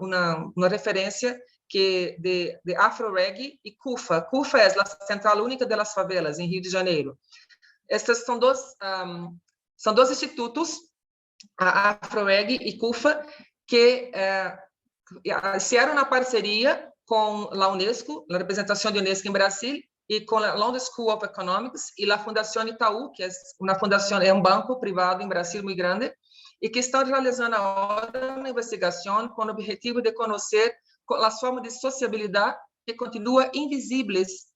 una referencia que de Afro Reggae y CUFA. CUFA es la Central Única de las Favelas, en Rio de Janeiro. Estes são dois institutos, a Afro Reggae e CUFA, que hicieron uma parceria com a Unesco, a representação de Unesco em Brasil, e com a London School of Economics e a Fundação Itaú, que é uma fundação, é um banco privado em Brasil muito grande, e que estão realizando agora uma investigação com o objetivo de conhecer as formas de sociabilidade que continuam invisíveis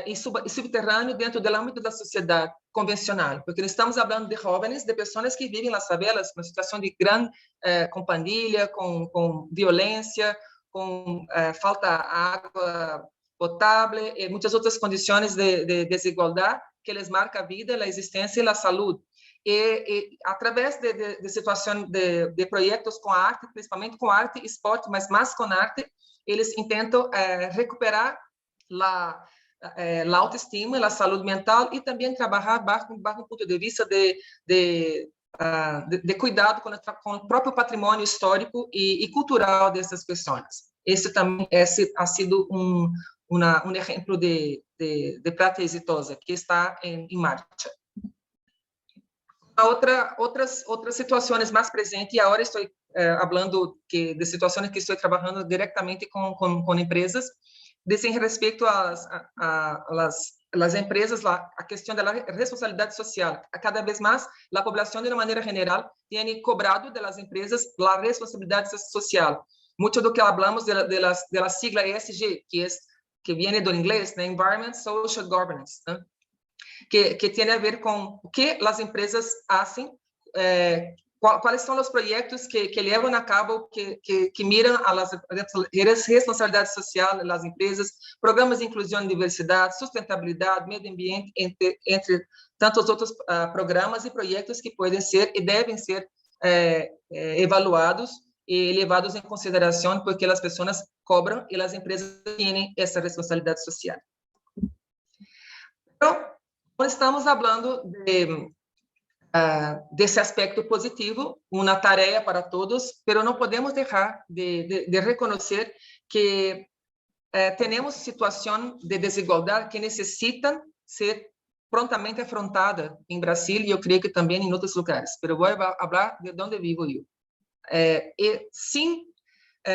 e subterrâneo dentro do âmbito da sociedade convencional, porque nós estamos falando de jovens, de pessoas que vivem nas favelas, uma situação de grande, com pandilha, com violência, com falta de água potável e muitas outras condições de desigualdade que les marca a vida, a existência e a saúde. E através de situação de projetos com arte, principalmente com arte e esporte, mas mais com arte, eles tentam recuperar a autoestima, a saúde mental e também trabalhar bajo um ponto de vista de cuidado com o próprio patrimônio histórico e cultural dessas pessoas. Esse também ha sido um exemplo de prática exitosa que está em marcha. Outras situações mais presentes, e agora estou falando de situações que estou trabalhando diretamente com empresas, dizem respeito às empresas, a questão da responsabilidade social. Cada vez mais, a população, de uma maneira geral, tem cobrado das empresas a responsabilidade social. Muito do que falamos da sigla ESG, que vem do inglês, né? Environment, Social Governance, né? Que tem a ver com o que as empresas fazem, quais são os projetos que levam a cabo, que miram a responsabilidade social das empresas, programas de inclusão e diversidade, sustentabilidade, meio ambiente, entre tantos outros programas e projetos que podem ser e devem ser evaluados e levados em consideração, porque as pessoas cobram e as empresas têm essa responsabilidade social. Então, estamos falando desse aspecto positivo, uma tarefa para todos, mas não podemos deixar de reconhecer que temos situações de desigualdade que necessitam ser prontamente afrontadas em Brasil e eu creio que também em outros lugares, mas vou falar de onde vivo eu. E sim,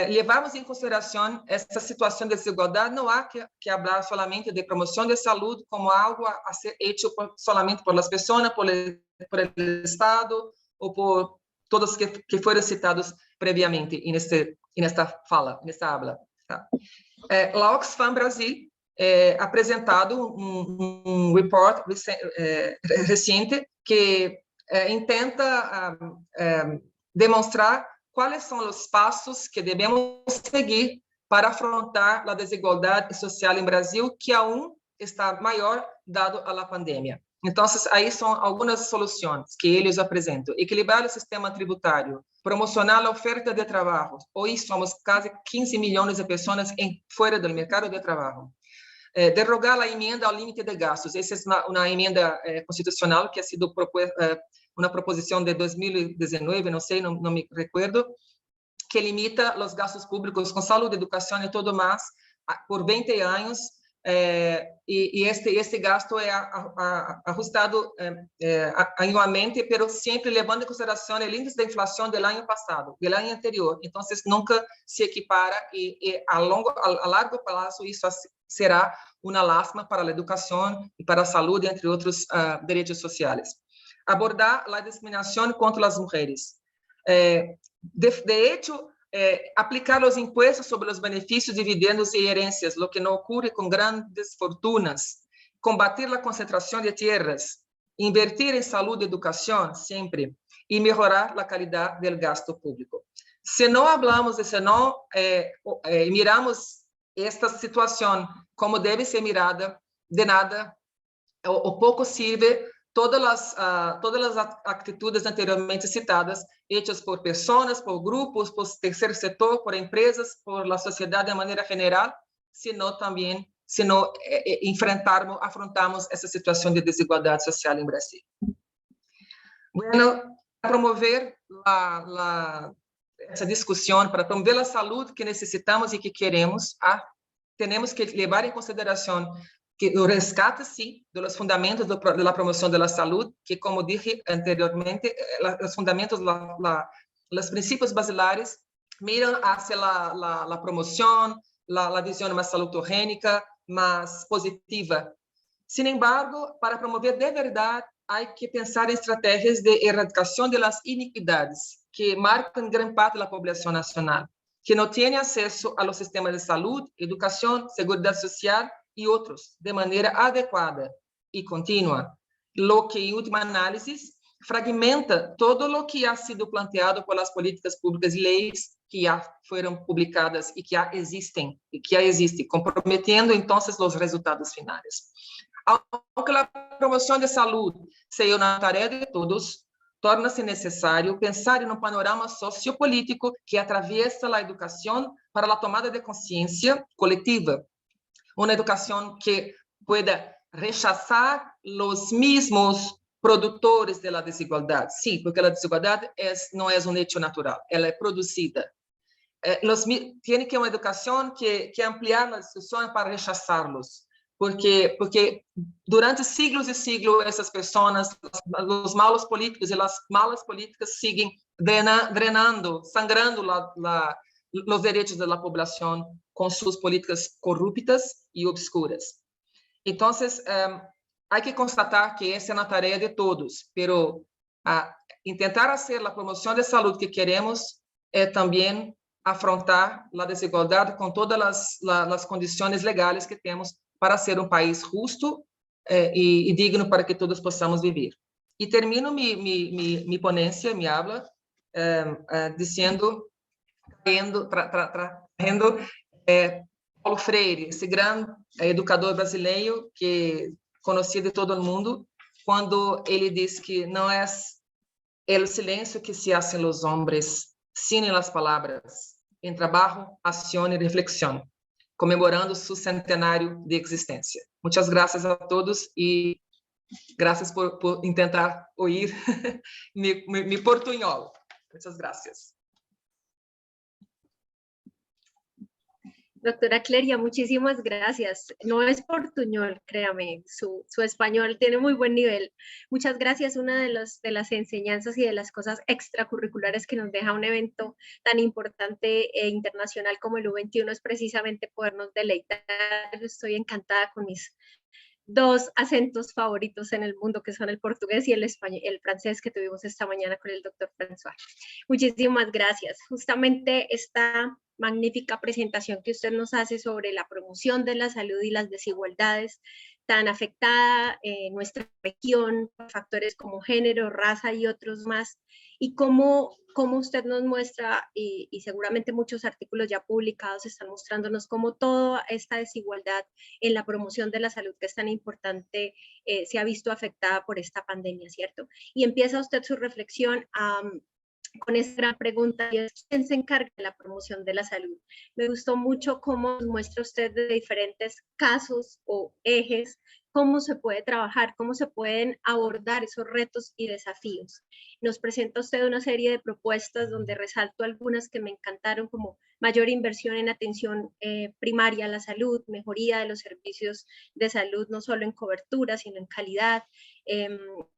levarmos em consideração essa situação de desigualdade, não há que falar somente de promoção de saúde como algo a ser feito somente por as pessoas, por o Estado ou por todos que foram citados previamente nesta fala, nesta habla. A Oxfam Brasil apresentado um report recente que intenta demonstrar quais são os passos que devemos seguir para afrontar a desigualdade social em Brasil, que aún está maior dado a pandemia. Então, aí são algumas soluções que eles apresentam. Equilibrar o sistema tributário, promocionar a oferta de trabalho. Hoje somos quase 15 milhões de pessoas fora do mercado de trabalho. Derrogar a emenda ao limite de gastos. Essa é uma emenda constitucional que ha sido uma proposição de 2019, não sei, não me recuerdo, que limita os gastos públicos com saúde, educação e tudo mais por 20 anos, e este gasto é ajustado anualmente, mas sempre levando em consideração o índice de inflação do ano passado, do ano anterior. Então, nunca se equipara e a largo prazo isso será uma lástima para a educação e para a saúde, entre outros direitos sociais. Abordar a discriminação contra as mulheres. De hecho, aplicar os impostos sobre os benefícios, dividendos e herências, o que não ocorre com grandes fortunas. Combater a concentração de terras. Invertir em saúde e educação, sempre. E melhorar a qualidade do gasto público. Se não falamos, se não miramos esta situação como deve ser mirada, de nada, ou pouco serve todas as atitudes anteriormente citadas, feitas por pessoas, por grupos, por terceiro setor, por empresas, por a sociedade de maneira geral, se não afrontarmos essa situação de desigualdade social em Brasil. Bueno, promover essa discussão, para promover a saúde que necessitamos e que queremos, temos que levar em consideração que o rescate, sim, dos fundamentos da promoção da saúde, que, como dije anteriormente, os fundamentos, os princípios basilares miram hacia a promoção, a visão mais salutogênica, mais positiva. Sin embargo, para promover de verdade, há que pensar em estratégias de erradicação das iniquidades que marcam grande parte da população nacional, que não tem acesso a los sistemas de saúde, educação, seguridade social e outros de maneira adequada e contínua, lo que, em última análise, fragmenta todo o que ha sido planteado pelas políticas públicas e leis que já foram publicadas e que já existem, comprometendo, então, os resultados finais. Aunque a promoção de saúde seja uma tarefa de todos, torna-se necessário pensar em um panorama sociopolítico que atravessa a educação para a tomada de consciência coletiva. Uma educação que pueda rechazar os mesmos produtores da desigualdade. Sim, porque a desigualdade não é um hecho natural, ela é produzida. Tem que uma educação que ampliar a discussão para rechazá-los. Porque durante siglos e siglos, essas pessoas, os malos políticos e as malas políticas seguem drenando, sangrando os direitos da população com suas políticas corruptas e obscuras. Então, há que constatar que essa é uma tarefa de todos, mas tentar fazer a promoção de saúde que queremos é também afrontar a desigualdade com todas as condições legais que temos para ser um país justo e digno para que todos possamos viver. E termino minha ponência, minha aula, trazendo Paulo Freire, esse grande educador brasileiro que conhecido de todo o mundo, quando ele diz que não é o silêncio que se hacen os homens, sino as palavras, em trabalho, ação e reflexão, comemorando seu centenário de existência. Muitas graças a todos e graças por tentar ouvir mi portunhol. Muitas graças. Doctora Cleria, muchísimas gracias. No es portuñol, créame, su español tiene muy buen nivel. Muchas gracias. Una de las enseñanzas y de las cosas extracurriculares que nos deja un evento tan importante e internacional como el U21 es precisamente podernos deleitar. Estoy encantada con mis dos acentos favoritos en el mundo, que son el portugués y el español, el francés que tuvimos esta mañana con el doctor François. Muchísimas gracias. Justamente esta magnífica presentación que usted nos hace sobre la promoción de la salud y las desigualdades tan afectada en nuestra región, factores como género, raza y otros más, y cómo usted nos muestra, y seguramente muchos artículos ya publicados están mostrándonos cómo toda esta desigualdad en la promoción de la salud que es tan importante se ha visto afectada por esta pandemia, ¿cierto? Y empieza usted su reflexión con esta gran pregunta, y es ¿quién se encarga de la promoción de la salud? Me gustó mucho cómo nos muestra usted de diferentes casos o ejes, cómo se puede trabajar, cómo se pueden abordar esos retos y desafíos. Nos presenta usted una serie de propuestas donde resalto algunas que me encantaron, como mayor inversión en atención primaria a la salud, mejoría de los servicios de salud, no solo en cobertura, sino en calidad,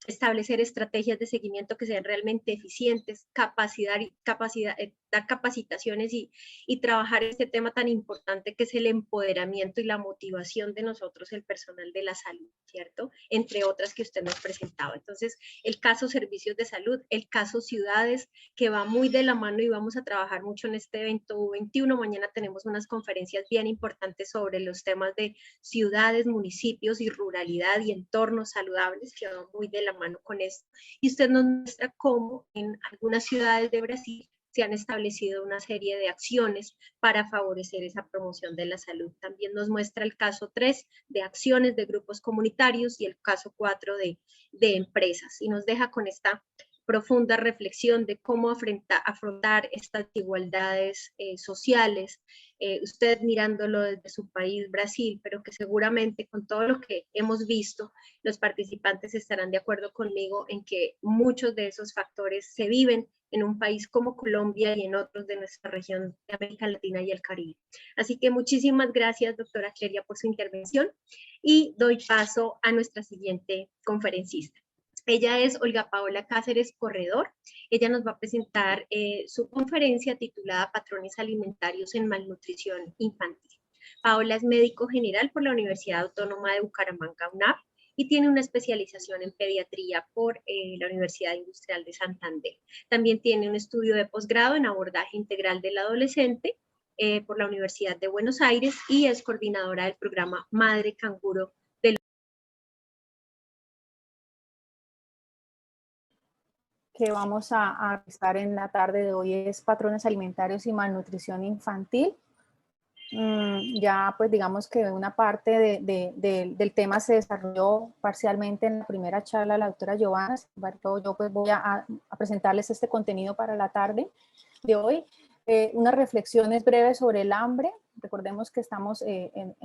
establecer estrategias de seguimiento que sean realmente eficientes, dar capacitaciones y trabajar este tema tan importante que es el empoderamiento y la motivación de nosotros, el personal de la salud, ¿cierto? Entre otras que usted nos presentaba. Entonces, el caso servicios de salud, el caso ciudades, que va muy de la mano y vamos a trabajar mucho en este evento U21. Mañana tenemos unas conferencias bien importantes sobre los temas de ciudades, municipios y ruralidad y entornos saludables, que va muy de la mano con esto. Y usted nos muestra cómo en algunas ciudades de Brasil se han establecido una serie de acciones para favorecer esa promoción de la salud. También nos muestra el caso 3 de acciones de grupos comunitarios y el caso 4 de empresas. Y nos deja con esta profunda reflexión de cómo afrontar estas desigualdades sociales, usted mirándolo desde su país, Brasil, pero que seguramente con todo lo que hemos visto, los participantes estarán de acuerdo conmigo en que muchos de esos factores se viven en un país como Colombia y en otros de nuestra región de América Latina y el Caribe. Así que muchísimas gracias, doctora Clelia, por su intervención y doy paso a nuestra siguiente conferencista. Ella es Olga Paola Cáceres Corredor. Ella nos va a presentar su conferencia titulada Patrones Alimentarios en Malnutrición Infantil. Paola es médico general por la Universidad Autónoma de Bucaramanga, UNAP, y tiene una especialización en pediatría por la Universidad Industrial de Santander. También tiene un estudio de posgrado en abordaje integral del adolescente por la Universidad de Buenos Aires y es coordinadora del programa Madre Canguro del que vamos a estar en la tarde de hoy es patrones alimentarios y malnutrición infantil. Ya pues digamos que una parte del tema se desarrolló parcialmente en la primera charla de la doctora Giovanna. Sin embargo, yo pues voy a presentarles este contenido para la tarde de hoy. Unas reflexiones breves sobre el hambre. Recordemos que estamos en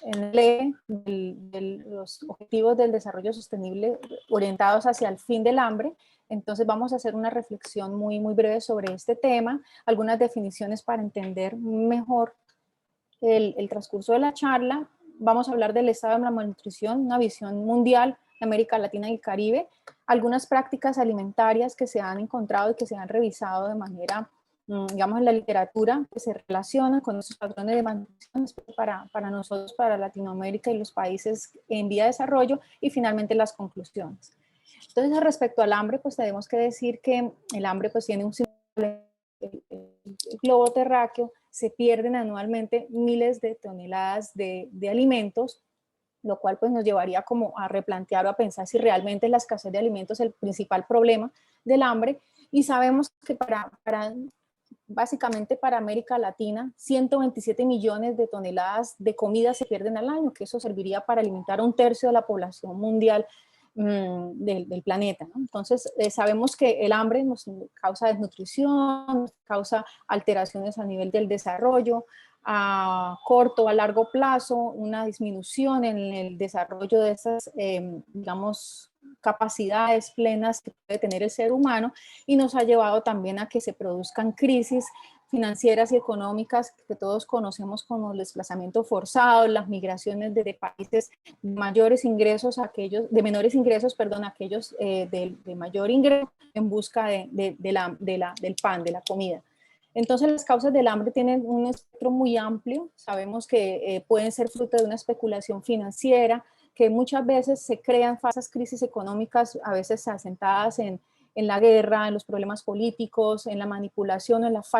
el eje de los objetivos del desarrollo sostenible orientados hacia el fin del hambre. Entonces vamos a hacer una reflexión muy breve sobre este tema, algunas definiciones para entender mejor el transcurso de la charla. Vamos a hablar del estado de la malnutrición, una visión mundial de América Latina y el Caribe, algunas prácticas alimentarias que se han encontrado y que se han revisado de manera, digamos, en la literatura, que se relacionan con estos patrones de malnutrición para nosotros, para Latinoamérica y los países en vía de desarrollo, y finalmente las conclusiones. Entonces, respecto al hambre, pues tenemos que decir que el hambre pues tiene un el globo terráqueo, se pierden anualmente miles de toneladas de alimentos, lo cual pues nos llevaría como a replantear o a pensar si realmente la escasez de alimentos es el principal problema del hambre. Y sabemos que básicamente para América Latina, 127 millones de toneladas de comida se pierden al año, que eso serviría para alimentar a 1/3 de la población mundial del planeta, ¿no? Entonces, sabemos que el hambre nos causa desnutrición, nos causa alteraciones a nivel del desarrollo, a corto o a largo plazo, una disminución en el desarrollo de esas, digamos, capacidades plenas que puede tener el ser humano, y nos ha llevado también a que se produzcan crisis financieras y económicas que todos conocemos como el desplazamiento forzado, las migraciones de países de mayores ingresos a aquellos, de menores ingresos, perdón, a aquellos de mayor ingreso en busca del pan, de la comida. Entonces las causas del hambre tienen un espectro muy amplio. Sabemos que pueden ser fruto de una especulación financiera, que muchas veces se crean falsas crisis económicas, a veces asentadas en la guerra, en los problemas políticos, en la manipulación, en la falta